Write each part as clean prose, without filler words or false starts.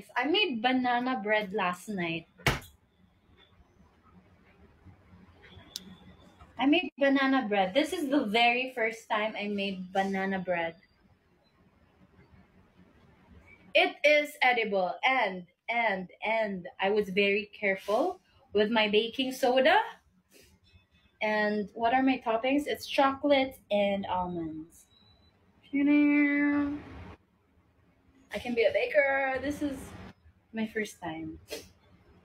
guys, I made banana bread last night. I made banana bread. This is the very first time I made banana bread. It is edible and I was very careful with my baking soda. And what are my toppings? It's chocolate and almonds. I can be a baker. This is my first time.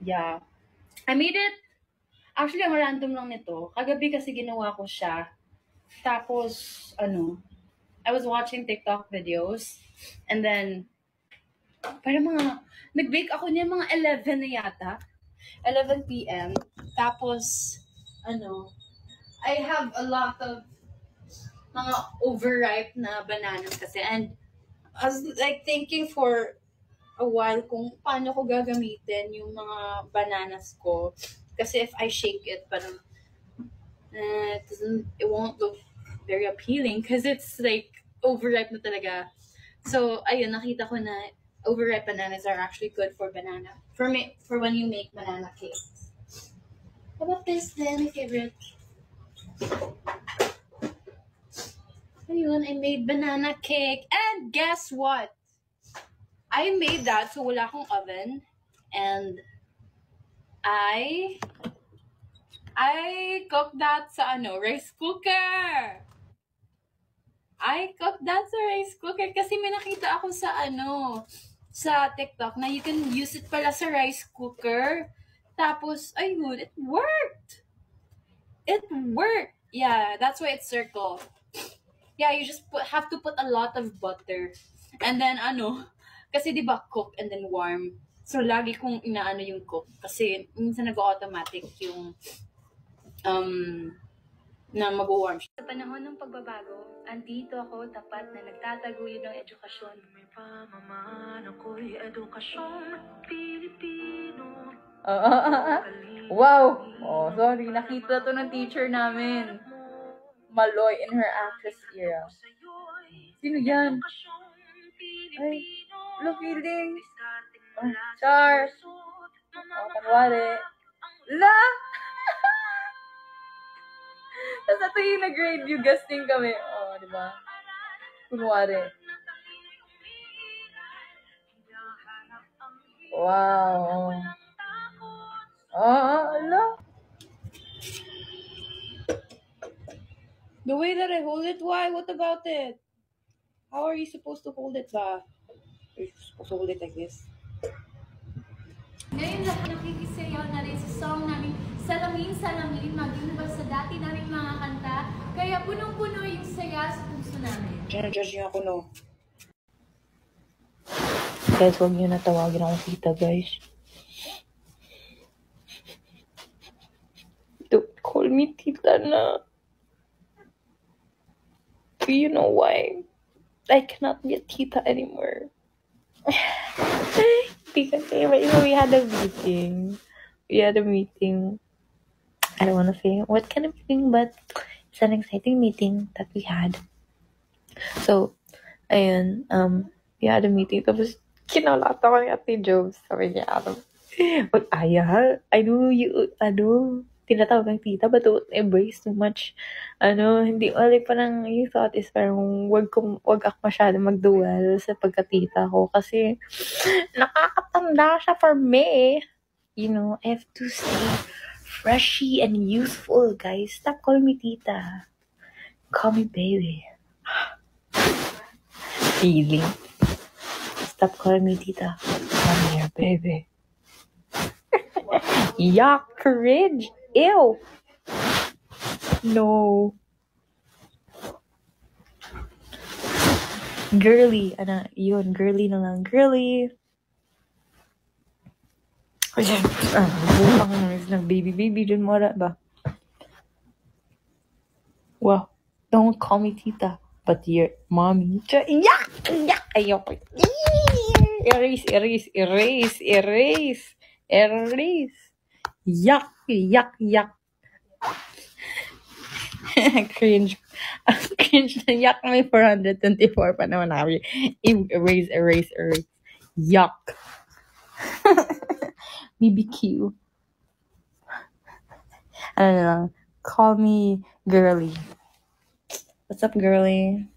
Yeah. I made it. Actually, ang random lang nito. Kagabi kasi ginawa ko siya. Tapos, I was watching TikTok videos. And then, parang nag-bake ako niya mga 11 na yata. 11 p.m. Tapos, I have a lot of mga overripe na bananas kasi. And I was like thinking for a while kung paano ko gagamitin yung mga bananas ko. Kasi if I shake it, parang it won't look very appealing because it's like overripe na talaga. So, ayun, nakita ko na overripe bananas are actually good for banana. For when you make banana cakes. What about this then? My favorite. Ayun, I made banana cake. And guess what? I made that so wala akong oven. And I cooked that sa rice cooker. I cooked that sa rice cooker kasi may nakita ako sa TikTok na you can use it pala sa rice cooker. Tapos, ayun, it worked. It worked. Yeah, that's why it's circle. Yeah, you just have to put a lot of butter. And then, kasi di ba cook and then warm. So, lagi kong inaano yung cook. Kasi, minsan nag-automatic yung na mag-warm. Sa panahon ng pagbabago, andito ako tapat na nagtataguyod ng edukasyon. May pamaman ako'y edukasyon Pilipino. Wow! Oh, sorry. Nakita to ng teacher namin. Maloy in her actress era. Sino yan? Ay, look, feeling. Oh, Char. Oh, kanwari. La! Tapos ito yung nag-grade view guesting kami. Oh, di ba? Kunwari. Wow. Oh, ala. The way that I hold it, why? What about it? How are you supposed to hold it ba? You're supposed to hold it like this. Ngayon lahat nakikisayaw na rin sa song namin Salamin, Salamin, mag-inubag sa dati namin mga kanta. Kaya punong-puno yung saya sa puso namin. Judge niya ako, no? Guys, huwag niyo natawagin akong tita, guys. Don't call me tita na. Do you know why? I cannot be a tita anymore. Because we had a meeting. I don't want to say what kind of meeting, but it's an exciting meeting that we had. So, ayun, we had a meeting. Tapos, kinalata ko ni Ate Jobs. Sabi niya, Aya, I know you, tinatawag ng tita, but don't embrace too much. Hindi, parang yung thought is parang wag ako masyado magdual sa pagkatita ko kasi nakakatanda siya for me. I have to stay freshy and youthful, guys. Stop calling me tita. Call me baby. Feeling. Stop calling me tita. Come here, baby. Yuck, cringe. Ew. No. Girly. Yun. Girly na lang. Girly. Bukang ng baby dun mo ba? Well, don't call me tita, but your mommy. Yuck! Ayoko. Erase. Yuck. Cringe na yuck. May 424 pa naman namin. Erase. Yuck. BBQ. Ano na lang, call me girly. What's up, girly?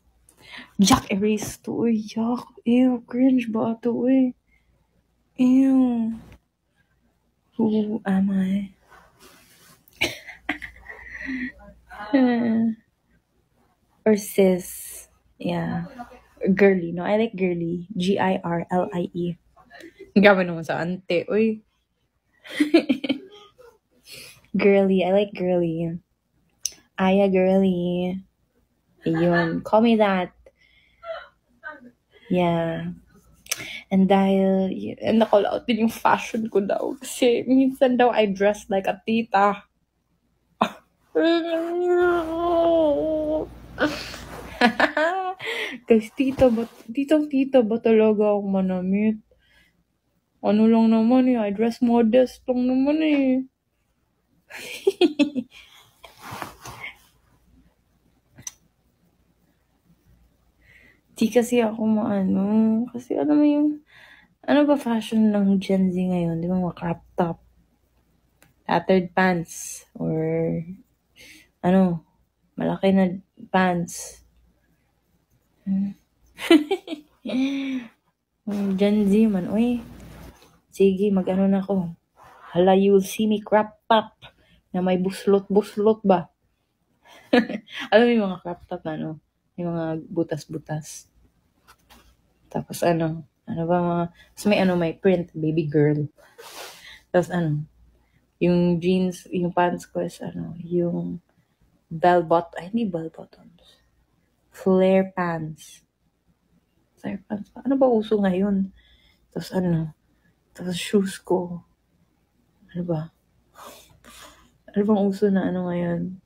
Yuck, erase to. Uy, yuck. Ew, cringe ba ito, uy? Ew. Who am I? Or sis. Yeah. Girly. No, I like girly. Girlie. Gawin naman sa ante. Uy. Girly. I like girly. Aya girly. Ayun. Call me that. Yeah. And na-call out din yung fashion ko daw. Kasi minsan daw I dress like a tita. Guys, tita ba talaga ako manamit? Ano lang naman eh, I dress modest lang naman eh. Di kasi ako maano. Kasi ano mo yung, ano ba fashion ng Gen Z ngayon? Di ba mga crop top? Tattered pants? Or, ano, malaki na pants? Gen Z man, uy. Sige, mag-ano na ako. Hala, you'll see me crop top na may buslot-buslot ba? Alam mo yung mga crop top na ano? Yung mga butas-butas. Tapos ano ba mga, so may print, baby girl. Tapos ano, yung jeans, yung pants ko is yung hindi bell bottoms. Flare pants. Flare pants. Ano ba uso ngayon? Tapos shoes ko. Ano ba? Ano bang uso na ngayon?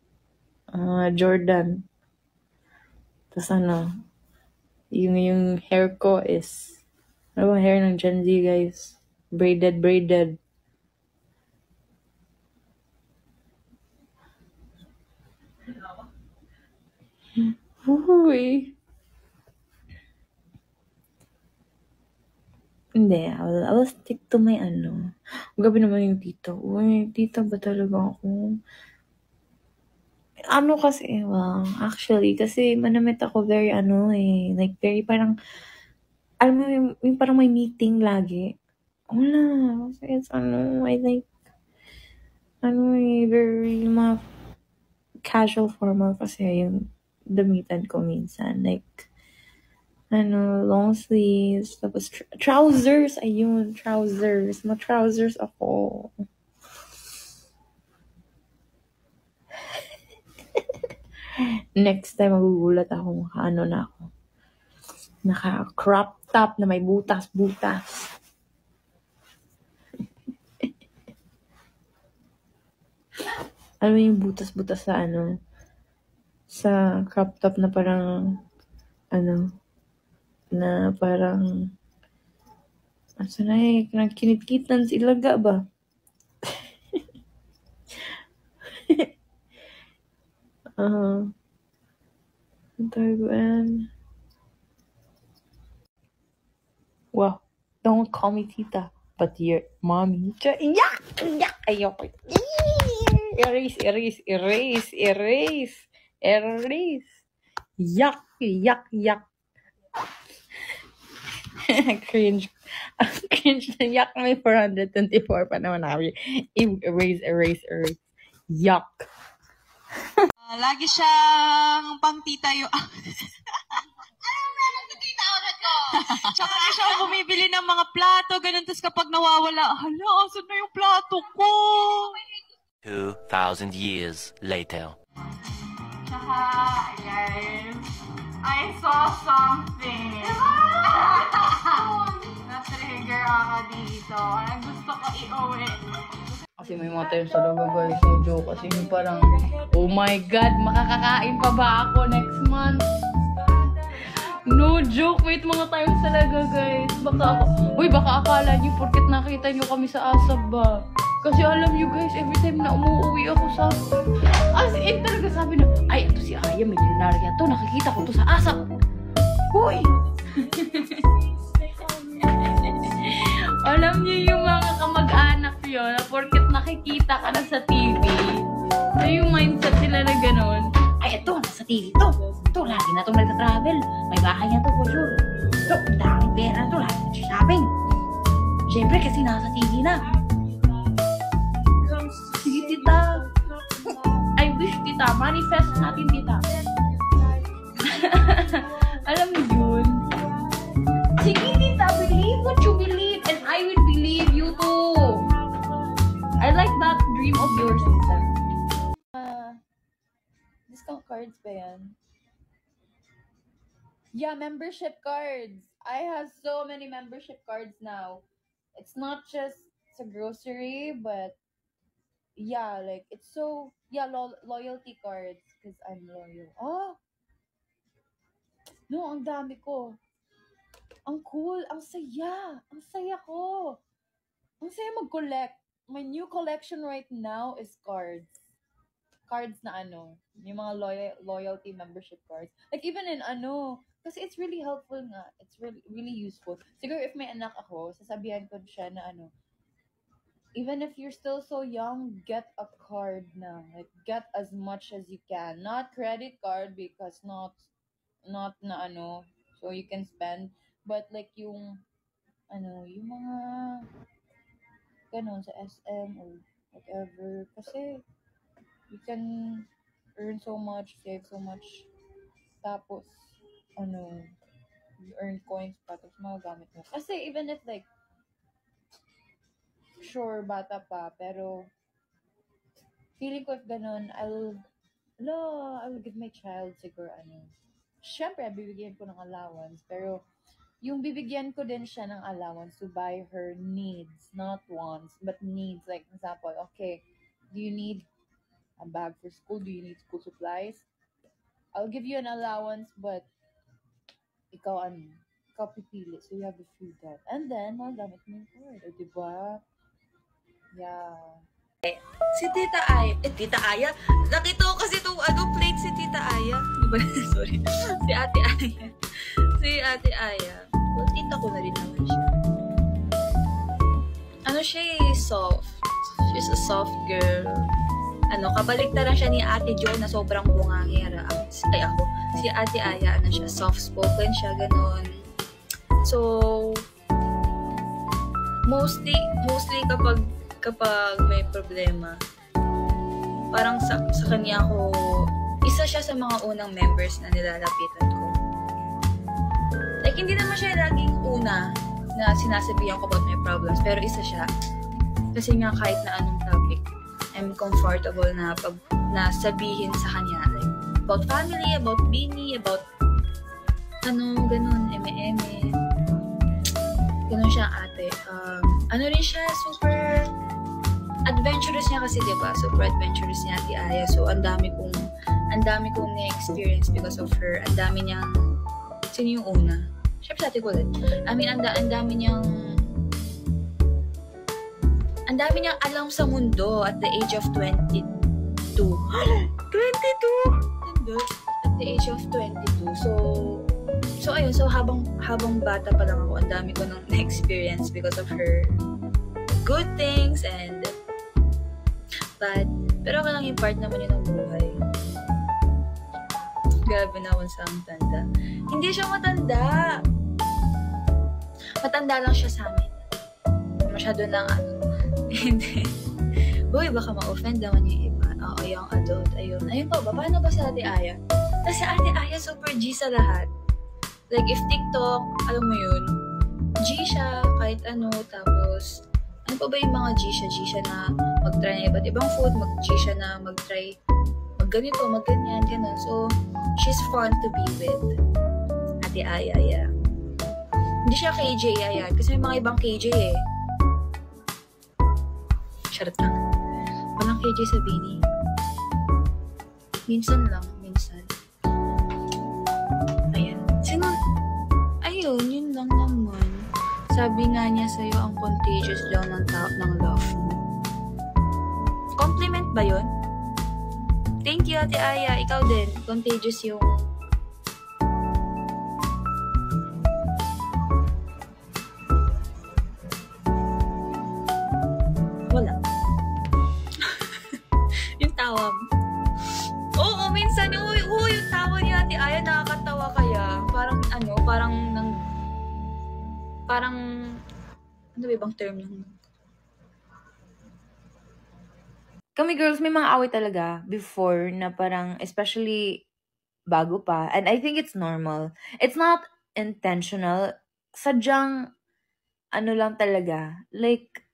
Jordan. Tapos yung hair ko is, ano ba hair ng Gen Z, guys? Braided. Uy. Hindi, I will stick to my Gabi naman yung tita. Uy, tita ba talaga ako? Kasi, well, actually, kasi manamit ako very like very parang, alam mo yung parang may meeting lagi. Wala, kasi it's I like, very mga casual formal kasi yung damitan ko minsan. Like, long sleeves, tapos trousers, ayun, trousers. Ma-trousers ako. Next time, magugulat ako, na ako. Naka-crop top na may butas-butas. Alam mo yung butas-butas sa crop top na parang, na parang, kinit-kitan si Ilaga ba? Well, don't call me tita, but your mommy. Yuck! Ayoko. Erase. Yuck. Cringe. Cringe na yuck. May 424 pa naman namin. Erase. Yuck. Lagi siyang pang tita yung... Tsaka lagi siyang bumibili ng mga plato, ganun. Tapos kapag nawawala, hala, asan na yung plato ko? 2,000 years later. Tsaka, guys, I saw something. Na-trigger ako dito. Gusto ko i-uwi. Kasi may mga times talaga, guys, no joke. Kasi yung parang, oh my God, makakakain pa ba ako next month? No joke, wait, mga times talaga, guys. Baka akala niyo porket nakita niyo kami sa ASAP ba? Kasi alam niyo, guys, every time na umuwi ako sa... As in, talaga sabi na, ay, ito si Aya, milyonarya to, nakikita ko to sa ASAP. Hoy! Alam niyo yung mga kamag-anak yun, na porket nakikita ka na sa TV, so yung mindset nila na gano'n, ay ito, nasa TV to. Ito, lagi na itong nagta-travel. May bahay na to for sure. Ito, ang daming pera to, lagi na shopping. Siyempre, kasi nasa TV na. Sige, tita. I wish, tita. Manifest natin, tita. Alam mo yun? Sige, tita. Believe what you believe and I will believe you too. I like that dream of yours, tita. Discount cards ba yan? Yeah, membership cards. I have so many membership cards now. It's not just a grocery, but yeah, like it's so loyalty cards because I'm loyal. Oh, no, ang dami ko. Ang cool, ang saya ko. Ang saya mag-collect. My new collection right now is cards. Cards na yung mga loyalty membership cards. Like even in kasi it's really helpful nga. It's really, really useful. Siguro if may anak ako, sasabihan ko siya na even if you're still so young, get a card na. Like get as much as you can. Not credit card because not na so you can spend, but like yung mga ganun sa SM or whatever. Kasi you can earn so much, save so much. Tapos, you earn coins pa, tapos magagamit mo. Kasi even if like, sure, bata pa, pero feeling ko if ganun, I will give my child siguro syempre, bibigyan ko ng allowance, pero yung bibigyan ko din siya ng allowance to buy her needs, not wants, but needs. Like, example, okay, do you need a bag for school? Do you need school supplies? I'll give you an allowance, but ikaw pipili. So you have to feed that. And then, magamit mo yung card. O, diba? Yeah. Si Tita Aya. Nakita ko kasi itong plate si Tita Aya. Diba? Sorry. Si Ate Aya. Si Ate Aya. Well, tita ko na rin naman siya. Siya soft. She's a soft girl. Kabalik na lang siya ni Ate Jo na sobrang bungangera. Si Ate Aya, siya, soft-spoken siya, ganun. So, mostly kapag may problema, parang sa kanya ako, isa siya sa mga unang members na nilalapitan ko. Like, hindi naman siya laging una na sinasabihan ko about my problems, pero isa siya. Kasi nga kahit na anong topic, I'm comfortable na sabihin sa kanya, like, about family, about Bini, about ganun, eme-eme. Ganun siya ate. Rin siya, super adventurous niya kasi, diba? Super adventurous niya, Ate Aya. So, ang dami kong na-experience because of her. Ang dami niyang, sino yung una? Siyempre sa Ate Kulit. I mean, ang dami niyang alam sa mundo at the age of 22. 22? At the age of 22. So ayun, so habang bata pa lang ako, ang dami ko nang na-experience because of her good things and bad. Pero okay lang yung part naman yun ng buhay. Grabe naman sa ang tanda. Hindi siya matanda. Matanda lang siya sa amin. Masyado lang Hindi. Boy, baka ma-offend naman yung iba. Oo, yung adult. Ayun pa ba? Paano ba si Ate Aya? Kasi Ate Aya super G sa lahat. Like, if TikTok, alam mo yun, G siya, kahit tapos, ano pa ba yung mga G siya na mag-try na iba't ibang food, G siya na mag-try, mag-ganito, mag-ganyan, ganun. So, she's fun to be with. Ate Aya, yeah. Hindi siya KJ, ayan. Kasi may mga ibang KJ eh. Charot lang. Walang KJ sa Bini. Minsan lang. Ayan. Yun lang naman. Sabi nga niya sa'yo, ang contagious daw ng love mo. Compliment ba yun? Thank you, Ate Aya. Ikaw din. Contagious yung parang, ano ba ibang term yung Kami girls, may mga away talaga before na parang, especially bago pa. And I think it's normal. It's not intentional. Sadyang, ano lang talaga. Like,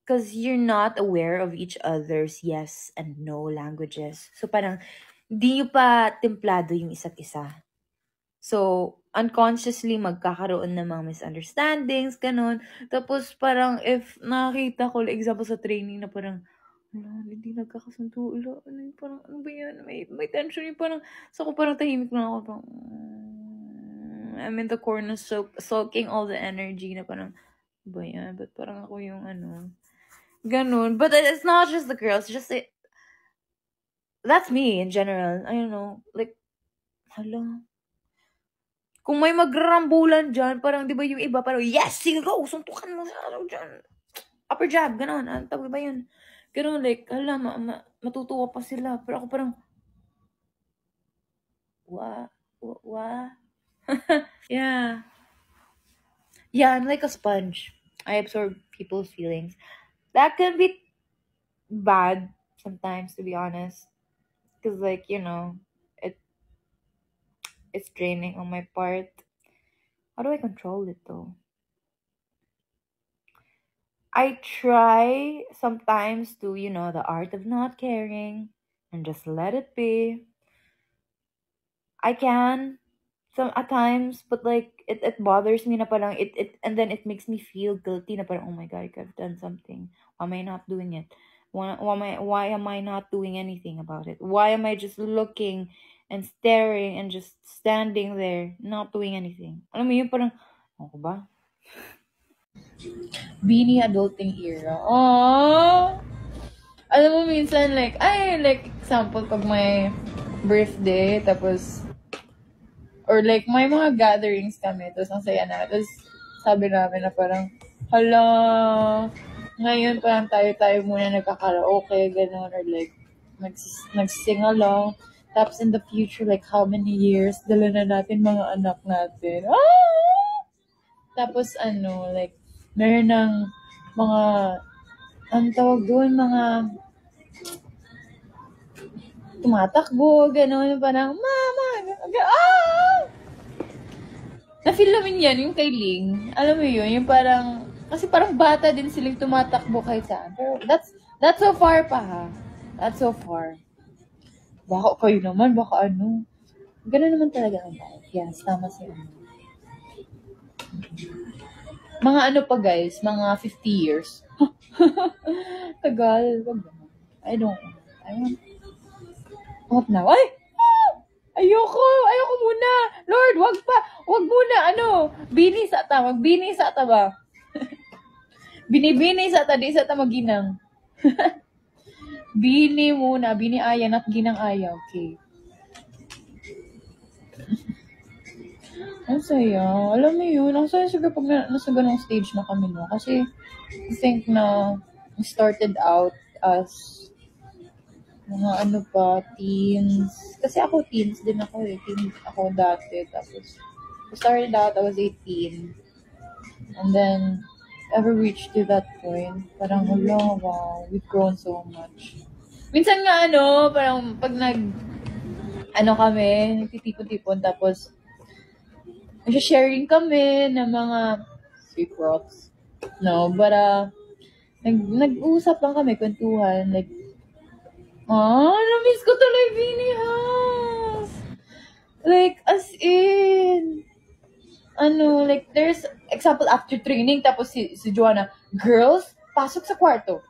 because you're not aware of each other's yes and no languages. So parang, di nyo pa templado yung isa't isa. So, unconsciously, magkakaroon ng mga misunderstandings, ganun. Tapos, parang, if nakita ko, like, example sa training na parang, wala, hindi nagkakasundo, wala, ano yung parang, ano ba yan? May tension yung parang, so ako parang tahimik na ako, parang, I'm in the corner, soaking all the energy na parang, ano ba yan? Ba't parang ako yung ano, ganun. But it's not just the girls, just that's me in general. I don't know, like, hala, kung may magrambulan dyan, parang, di ba yung iba, parang, yes, sige, go, suntukan mo sa ano dyan. Upper jab, gano'n. Ano tawag ba yun? Gano'n, like, hala, matutuwa pa sila. Pero ako parang, wa? Yeah. Yeah, I'm like a sponge. I absorb people's feelings. That can be bad sometimes, to be honest. Because, like, you know, it's draining on my part. How do I control it, though? I try sometimes to, you know, the art of not caring and just let it be. I can at times, but like it bothers me na parang it and then it makes me feel guilty na parang, oh my god, I could have done something. Why am I not doing it? Why am I not doing anything about it? Why am I just looking and staring and just standing there, not doing anything? Alam mo yun, parang, ako ba? Beanie adulting era. Aww! Alam mo, minsan, like, example, pag may birthday, tapos, or like, may mga gatherings kami, tapos ang saya na, tapos sabi namin na parang, hala, ngayon parang tayo muna nagkakaraoke, gano'n, or like, nag-sing along, tapos in the future, like, how many years, dala na natin mga anak natin. Tapos, like, meron ng mga, ang tawag doon, mga tumatakbo, gano'n, parang, mama, na-feel namin yan, yung kay Ling. Alam mo yun, yung parang, kasi parang bata din silang tumatakbo kahit saan. Pero that's so far pa, ha? That's so far. Baka kayo naman, baka ano. Gano'n naman talaga ang life. Yes, tama siya. Mga ano pa, guys, mga 50 years. Tagal. Wag naman. I want now. Ay! Ayoko muna. Lord, wag muna, bini sa ta ba? Bini sa ta, di sa ta maginang. Bini muna, bini aya, not ginang aya, okay. Ang saya. Alam mo yun, ang saya siguro pag nasa ganong stage na kami, no? Kasi, I think na we started out as mga teens. Kasi ako teens din ako eh. Teens ako dati. Tapos, I started out, I was 18. And then, ever reached to that point, parang, wow, we've grown so much. Minsan nga, parang pag kami, nagtitipon-tipon, tapos, sharing kami ng mga secrets. No, but, nag-uusap lang kami, kwentuhan, like, na-miss ko tuloy Beanie House. Like, as in, like, there's, example, after training, tapos si Joanna, girls, pasok sa kwarto.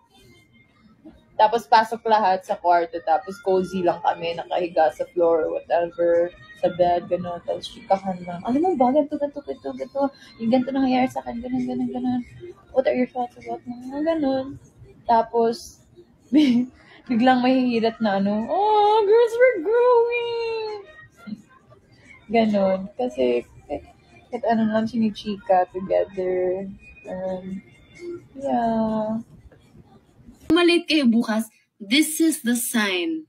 Tapos, pasok lahat sa kwarto, tapos cozy lang kami, nakahiga sa floor, whatever, sa bed, gano'n, tapos chikahan lang. Alam mo ba, ganito, yung ganito nangyayari sa akin, gano'n. What are your thoughts about mga gano'n? Tapos, biglang mahihirat na girls, we're growing! Ganon. Kasi, kahit lang chinichika together. Yeah. Malate kayo bukas, this is the sign.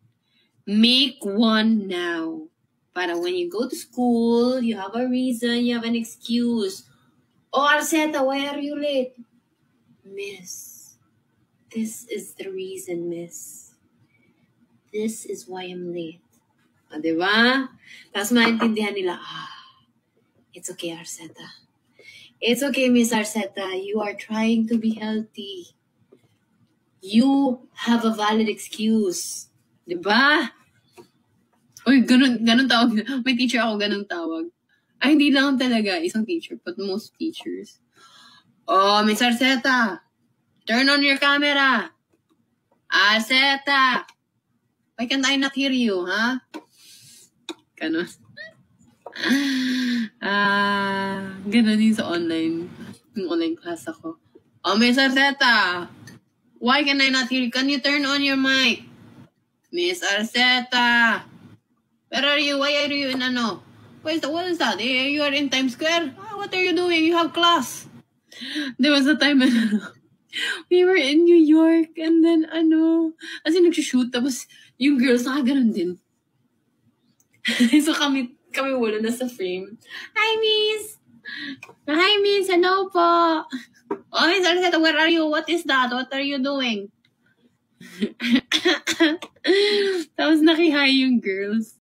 Make one now. Para when you go to school, you have a reason, you have an excuse. Oh, Arceta, why are you late? Miss, this is the reason, miss. This is why I'm late. O, diba? Tapos maintindihan nila, it's okay, Arceta. It's okay, Miss Arceta. You are trying to be healthy. You have a valid excuse. Diba? Uy, ganun tawag. May teacher ako, ganun tawag. Ay, hindi lang talaga isang teacher, but most teachers. Oh, Miss Arceta, turn on your camera. Arceta, why can't I not hear you, huh? Ganun. Ganun din sa online. Yung online class ako. Oh, Miss Arceta, why can I not hear you? Can you turn on your mic? Miss Arceta, where are you? Why are you in ano? What is that? You are in Times Square? What are you doing? You have class. There was a time we were in New York and then as in nag-shoot tapos yung girls nakaganon din. So kami wala na sa frame. Hi, Miss! Hi, Miss! Ano po? Oh, Miss Arceta, where are you? What is that? What are you doing? Tapos nakihay yung girls.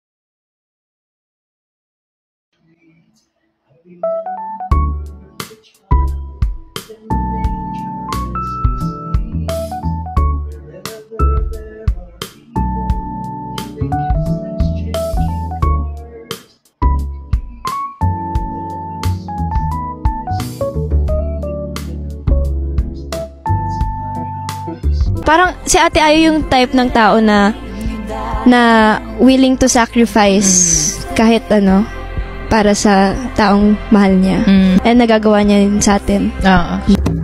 Parang si Ate Ayo yung type ng tao na willing to sacrifice kahit para sa taong mahal niya. And nagagawa niya yun sa atin. Oo.